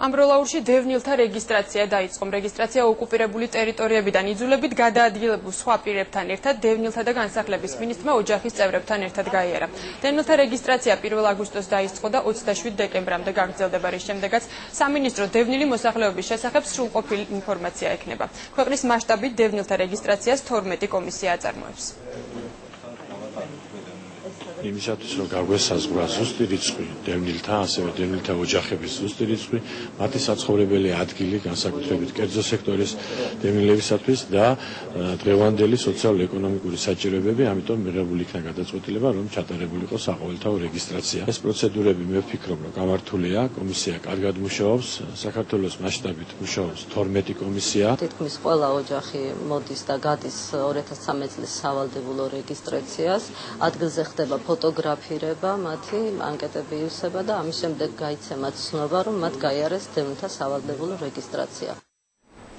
ამბროლაურში დევნილთა რეგისტრაცია დაიწყო. რეგისტრაცია ოკუპირებული ტერიტორიებიდან იძულებით გადაადგილებულ სხვა პირებთან ერთად დევნილთა და განსახლების მინისტრმა ოჯახის წევრებთან ერთად გაიარა. დევნილთა რეგისტრაცია 1 აგვისტოს დაიწყო და 27 დეკემბრამდე გაგრძელდება, რის შემდეგაც სამინისტრო დევნილი მოსახლეობის შესახებ სრულყოფილი ინფორმაცია ექნება. ქვეყნის მასშტაბით დევნილთა რეგისტრაციას 12 კომისია აწარმოებს. იმისათვის რომ გაგვესაზღვრა ზუსტი რიცხვი დევნილთა, ასევე დევნილთა ოჯახების ზუსტი რიცხვი, მათი საცხოვრებელი ადგილი, განსაკუთრებით კერძო სექტორის დევნილებისათვის და დღევანდელი სოციალურ-ეკონომიკური საჭიროებები, ამიტომ მიღებული იქნა გადაწყვეტილება, რომ ჩატარებული იყოს საყოველთაო რეგისტრაცია. ეს პროცედურები მე ვფიქრობ, რომ გამართულია, კომისია კარგად მუშაობს, საქართველოს მასშტაბით მუშაობს 12 კომისია. თითქმის ყველა ოჯახი მოდის და გადის 2013 წლის სავალდებულო რეგისტრაციას, ადგილზე ხდება ფოტოგრაფირება, მათი ანკეტები ივსება და ამის შემდეგ გაიცემათ ცნობა, რომ მათ გაიარეს დევნილთა სავალდებულო რეგისტრაცია.